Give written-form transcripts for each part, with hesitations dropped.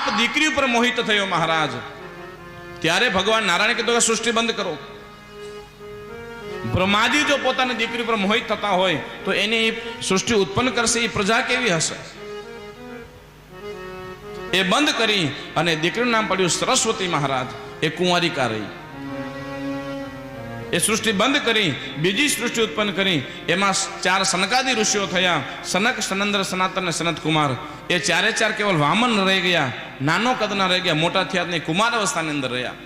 બાપ દીકરી ઉપર મોહિત થયો મહારાજ, ત્યારે ભગવાન નારાયણ કીધું કે સૃષ્ટિ બંધ કરો. બ્રહ્માજી જો પોતાની દીકરી ઉપર મોહિત થતા હોય તો એની સૃષ્ટિ ઉત્પન્ન કરશે એ પ્રજા કેવી હશે? એ બંધ કરી અને દીકરીનું નામ પડ્યું સરસ્વતી મહારાજ. એ કુંવારિકા રહી. એ સૃષ્ટિ બંધ કરી બીજી સૃષ્ટિ ઉત્પન્ન કરી. એમાં 4 સનકાદી ઋષિઓ થયા, સનક, સનંદર, સનાતન અને સનત કુમાર. એ ચારે ચાર કેવલ વામન રહી ગયા, નાનો કદના રહી ગયા, મોટા થયા નહીં, કુમાર અવસ્થાની અંદર રહ્યા.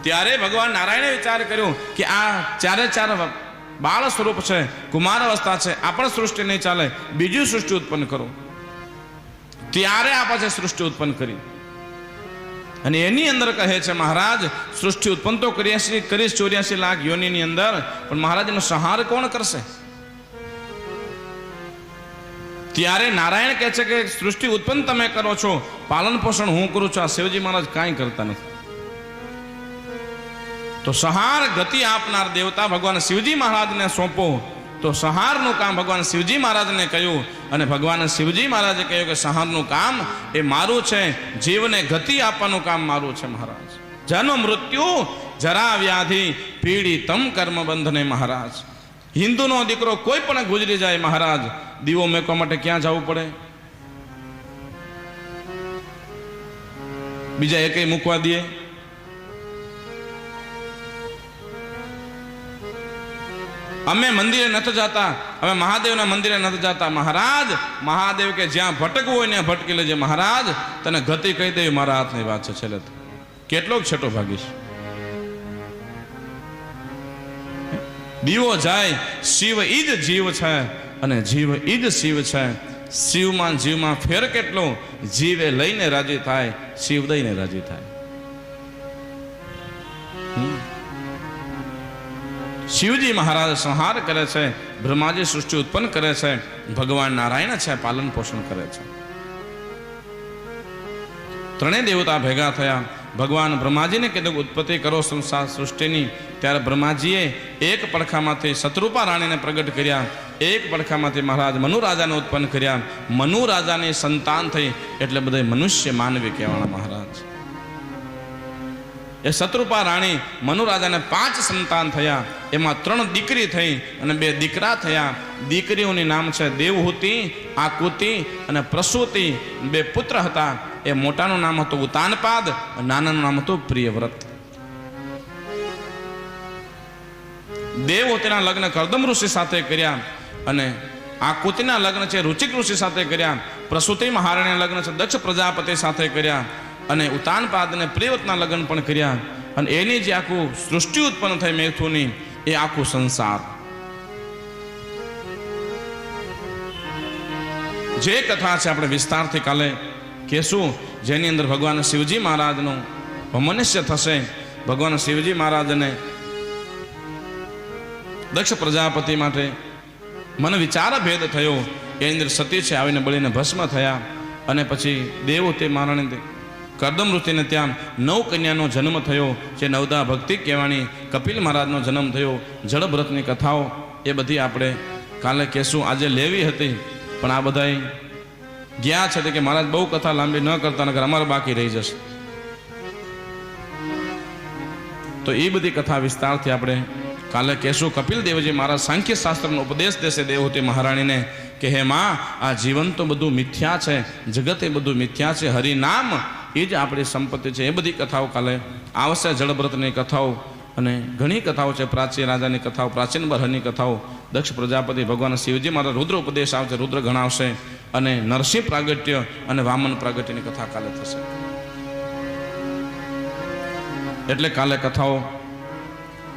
ત્યારે ભગવાન નારાયણે વિચાર કર્યો કે આ ચારે ચાર બાળ સ્વરૂપ છે, કુમાર અવસ્થા છે, આ પણ સૃષ્ટિ નહીં ચાલે, બીજી સૃષ્ટિ ઉત્પન્ન કરો. ત્યારે આ પાસે સૃષ્ટિ ઉત્પન્ન કરી અને એની અંદર કહે છે મહારાજ સૃષ્ટિ ઉત્પન્ન તો કરી 84 લાખ યોનિની અંદર, પણ મહારાજનો સંહાર કોણ કરશે? ત્યારે નારાયણ કહે છે કે સૃષ્ટિ ઉત્પન્ન તમે કરો છો, પાલન પોષણ હું કરું છું, આ શિવજી મહારાજ કાંઈ કરતા નથી. તો સંહાર ગતિ આપનાર દેવતા ભગવાન શિવજી મહારાજને સોંપો. તો સંહારનું કામ ભગવાન શિવજી મહારાજને કહ્યું અને ભગવાન શિવજી મહારાજે કહ્યું કે સંહારનું કામ એ મારું છે, જીવને ગતિ આપવાનું કામ મારું છે મહારાજ. જન્મ મૃત્યુ જરા વ્યાધિ પીડિતમ કર્મ બંધને મહારાજ. હિન્દુનો દીકરો કોઈ પણ ગુજરી જાય મહારાજ, દીવો મેકવા માટે ક્યાં જવું પડે? બીજા એકેય મૂકવા દે? અમે મંદિરે નથી જતા, અમે મહાદેવના મંદિરે નથી જતા મહારાજ. મહાદેવ કે જ્યાં ભટકવું હોય ને ભટકી લેજે મહારાજ, તને ગતિ કહી દેવી મારા હાથની વાત છે. છેલ્લે કેટલોક છેટો ભાગીશ. દીવો જાય, શિવ ઈ જ જીવ છે અને જીવ ઈ જ શિવ છે. શિવમાં જીવમાં ફેર કેટલો? જીવે લઈને રાજી થાય, શિવ દઈને રાજી થાય. શિવજી મહારાજ સંહાર કરે છે, બ્રહ્માજી સૃષ્ટિ ઉત્પન્ન કરે છે, ભગવાન નારાયણ છે પાલન પોષણ કરે છે. ત્રણેય દેવતા ભેગા થયા. ભગવાન બ્રહ્માજીને કીધું ઉત્પત્તિ કરો સંસાર સૃષ્ટિની. ત્યારે બ્રહ્માજીએ એક પડખામાંથી શત્રુપા રાણીને પ્રગટ કર્યા, એક પડખામાંથી મહારાજ મનુ રાજાને ઉત્પન્ન કર્યા. મનુ રાજાની સંતાન થઈ એટલે બધા મનુષ્ય માનવી કહેવાના મહારાજ. એ શત્રુપા રાણી મનુ રાજાને 5 સંતાન થયા, એમાં 3 દીકરી થઈ અને 2 દીકરા થયા. દીકરીઓની નામ છે દેવહૂતિ, આકુતિ અને પ્રસૂતિ. 2 પુત્ર હતા. એ મોટાનું નામ હતું ઉતાનપાદ, નાનાનું નામ હતું પ્રિયવ્રત. દેવહૂતિના લગ્ન કરદમ ઋષિ સાથે કર્યા અને આકુતિના લગ્ન છે રુચિક ઋષિ સાથે કર્યા. પ્રસૂતિ મહારાણીના લગ્ન છે દક્ષ પ્રજાપતિ સાથે કર્યા અને ઉતાનપાદને પ્રિયવ્રતના લગ્ન પણ કર્યા. અને એની જે આખું સૃષ્ટિ ઉત્પન્ન થઈ મેથુની, એ આખું સંસાર. જે કથા છે આપણે વિસ્તારથી કાલે કહેશું, જેની અંદર ભગવાન શિવજી મહારાજનું મનુષ્ય થશે. ભગવાન શિવજી મહારાજને દક્ષ પ્રજાપતિ માટે મન વિચાર ભેદ થયો. એની અંદર સતી છે આવીને બળીને ભસ્મ થયા અને પછી દેવહૂતિ મહારાણી કરદમ ઋષિને ત્યાં 9 કન્યાનો જન્મ થયો, જે નવદા ભક્તિ કહેવાની. કપિલ મહારાજનો જન્મ થયો. જળભરતની કથાઓ એ બધી આપણે કાલે કહેશું. આજે લેવી હતી પણ આ બધા ગયા છે કે મહારાજ બહુ કથા લાંબી ન કરતા, નકર અમારે બાકી રહી જશે. તો એ બધી કથા વિસ્તારથી આપણે કાલે કહેશું. કપિલ દેવજી મહારાજ સાંખ્ય શાસ્ત્રનો ઉપદેશ દેશે દેવહૂતિ મહારાણીને કે હે માં, આ જીવન તો બધું મિથ્યા છે, જગત એ બધું મિથ્યા છે, હરિનામ એ જ આપણી સંપત્તિ છે. એ બધી કથાઓ કાલે આવશે. જળવ્રતની કથાઓ અને ઘણી કથાઓ છે. પ્રાચીન રાજાની કથાઓ, પ્રાચીન બરહની કથાઓ, દક્ષ પ્રજાપતિ, ભગવાન શિવજી મહારાજ રુદ્ર ઉપદેશ આવશે, રુદ્ર ગણાવશે અને નરસિંહ પ્રાગટ્ય અને વામન પ્રાગટ્યની કથા કાલે થશે. એટલે કાલે કથાઓ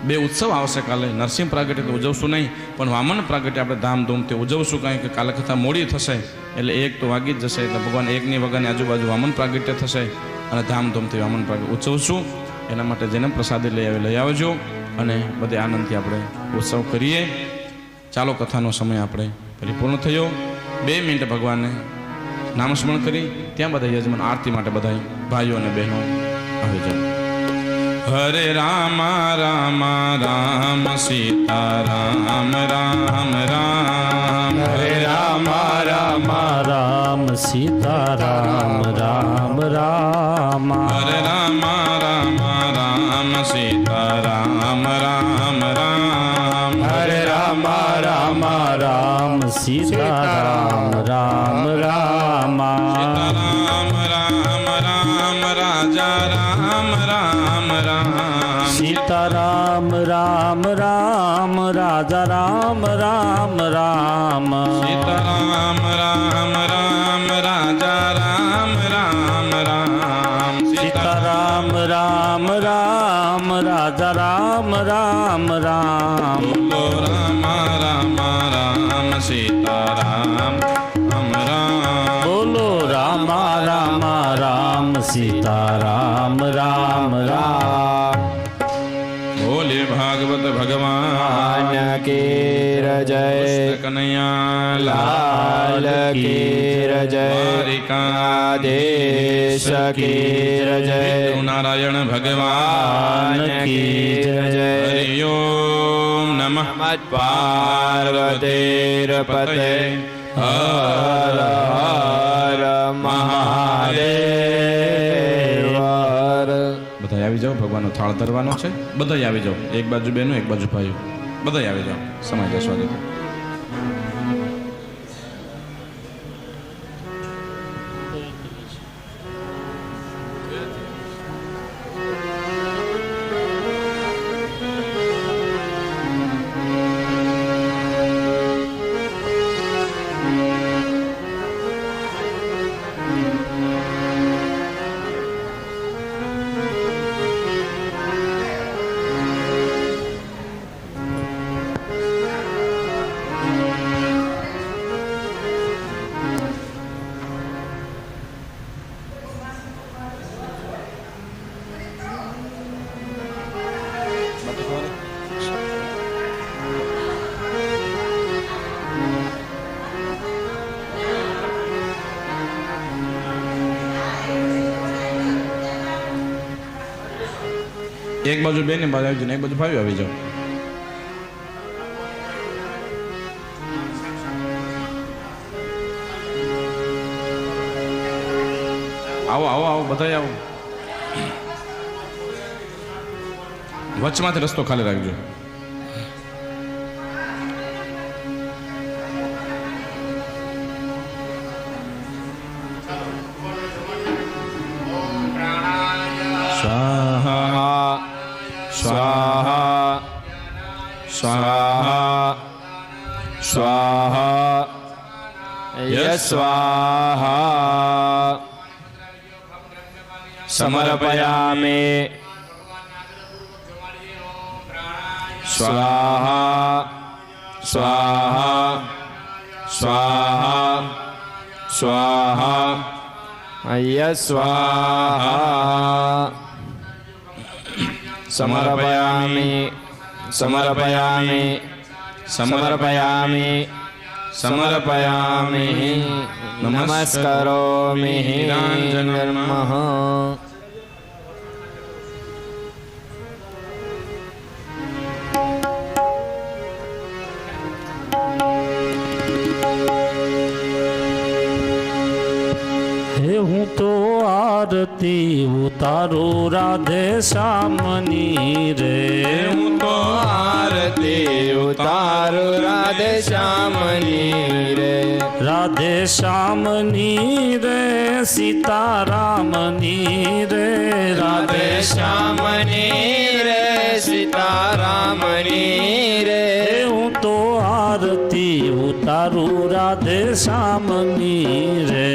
2 ઉત્સવ આવશે. કાલે નરસિંહ પ્રાગટ્ય તો ઉજવશું નહીં, પણ વામન પ્રાગટ્ય આપણે ધામધૂમથી ઉજવશું. કારણ કે કાલે કથા મોડી થશે એટલે 1 તો વાગી જ જશે. એટલે ભગવાન 1ની વાગ્યાની આજુબાજુ વામન પ્રાગટ્ય થશે અને ધામધૂમથી વામન પ્રાગટ્ય ઉજવશું. એના માટે જેને પ્રસાદી લઈ આવજો અને બધે આનંદથી આપણે ઉત્સવ કરીએ. ચાલો, કથાનો સમય આપણે પરિપૂર્ણ થયો. 2 મિનિટ ભગવાનને નામસ્મરણ કરી ત્યાં બધા યજમાન આરતી માટે બધા ભાઈઓ અને બહેનો આવી જાય. હરે રામ રામ રામ સીતા રામ રામ રામ. હરે રામ રામ રામ સીતા રામ રામ રામ. હરે રામ રામ રામ સીતા રામ રામ રામ. હરે રામ રામ રામ સીતા રામ રામ રામ. રામ રામ રામ રાજા રામ રામ રામ. સીતા રામ રામ રામ રાજા રામ રામ રામ. સીતા રામ રામ રામ રાજા રામ રામ રામ. સીતા રામ રામ રામ રાજા રામ રામ રામ. બોલો રામ રામ રામ સીતા રામ રામ રામ. બોલો રામ રામ રામ સીતા રામ રામ રામ. બોલે ભાગવત ભગવાન કી જય કનૈયા લાલ કી જય દેશ કી જય નારાયણ ભગવાન કી જય હરિ ઓમ નમઃ પાર્વતીર પતે હર હર મહાદેવ. બધા આવી જાઓ, ભગવાનનો થાળ ધરવાનો છે. બધા આવી જાઓ, એક બાજુ બહેનો એક બાજુ ભાઈઓ, બધા આવી જાઓ. સમાજ સ્વાગત. એક બાજુ બેન ને બાજુ આવી જાઓ, એક બાજુ ભાઈઓ આવી જાઓ. આવો આવો આવો, બધા આવો. વચમાંથી રસ્તો ખાલી રાખજો. સ્વાહા સ્વાહા સ્વાહા સ્વાહા યસ્વાહા સમર્પયામિ સ્વાહા સ્વાહા સ્વાહા સ્વાહા યસ્વાહા સમર્પયામિ સમર્પયામિ સમર્પયામિ સમર્પયામિ નમસ્કરોમિ નમઃ. હું તો આરતી ઉતારું રાધે શ્યામની રે. હું તો આરતી ઉતારું રાધે શ્યામની રે. રાધે શ્યામની રે સીતારામની રે. રાધે શ્યામની રે સીતારામની રે. હું તો આરતી ઉતારું રાધે શ્યામની રે.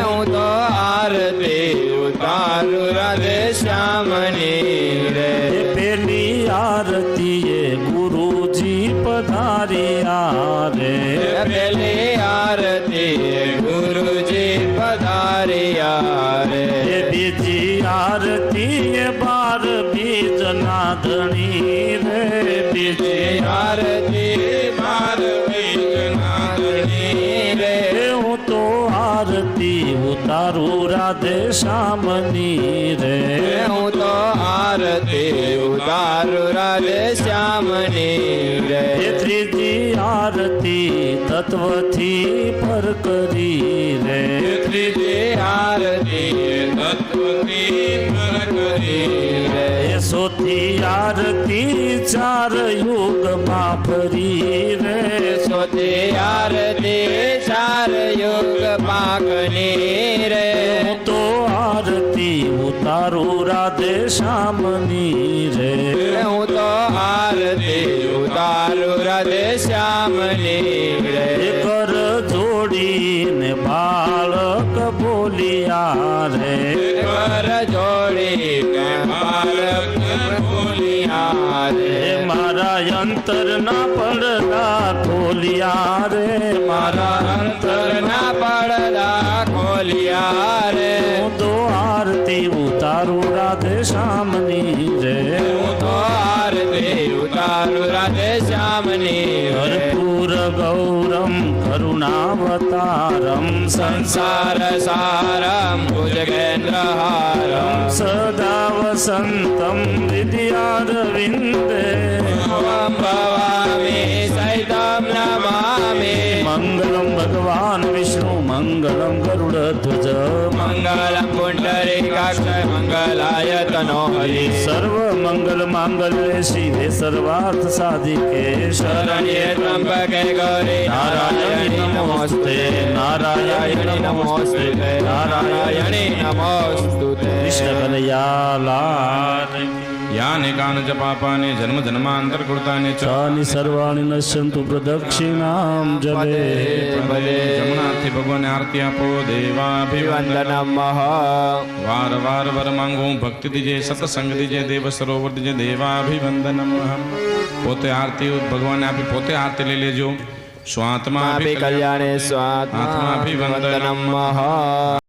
હું તો આરતી ઉતારું રાધે શ્યામની રે. પેલી આરતી એ ગુરુજી પધાર્યા રે. પેલી આરતી ગુરુજી પધાર્યા રે. બીજી આરતી એ બાર બીજના ધણી રે. બીજી આરતી બાર બીજના ધણી રે. હું તો આરતી આરતી ઉતારું રાધે શ્યામની રે હું તો આરતી ઉતારું રાધે શ્યામની રે એ ત્રીજી આરતી તત્વથી પર કરી રે ત્રીજી આરતી તત્વથી પર કરી રે એ સોથી આરતી ચાર યુગમાં ફરી રે સોતી આરતી ચાર યુગ પાકની રે હું તો આરતી ઉતારું રાધે શ્યામની રે હું તો આરતી ઉતારું રાધે શ્યામની રે કર જોડીને બાળક બોલિયા રે કર જોડી કે બાળક બોલિયા રે મારા અંતરના પડદા ખોલિયા રે મારા અંતરના પડદા ખોલિયા રે હું તો આરતી ઉતારું રાધે શ્યામની રે હું તો આરતી ઉતારું રાધે શ્યામની રે ભરપૂર ગૌરમ કરુણાવતારમ સંસાર સારમ ભુજગેન્દ્રહારમ સદા વસંતમ વિદ્યારવિંદે ભવામિ સહિતમ નમામિ મંગલમ ભગવાન વિષ્ણુ મંગલમ ગરુડ ધ્વજ મંગલમ પુંડરીકાક્ષ મંગલાય તનો હરિ સર્વ મંગલ માંગલ્ય શિવે સર્વાર્થ સાધિકે શરણ્યે ત્રંબકે ગૌરી નારાયણી નમોસ્તે નારાયણી નમોસ્તે નારાયણી નમોસ્તુતે કૃષ્ણ કનૈયા લાલ યાને કાન ચ પાપાને જન્મ જન્માંતર કૃતાને ચ ચાની સર્વાણી નશ્યંતુ પ્રદક્ષિણામ જલે ભલે જમણાથી ભગવાનને આરતી આપો દેવાભિવંદન વંદનમ વાર વાર વર માંગો ભક્તિ દીજે સત્સંગ દીજે દેવ સરોવર દીજે દેવાભિવંદનમ પોતે આરતી ભગવાનને આપી પોતે આરતી લઈ લેજો સ્વાત્મા માપી કલ્યાણે સ્વાત્મા આત્માભિવંદનમ વંદનમ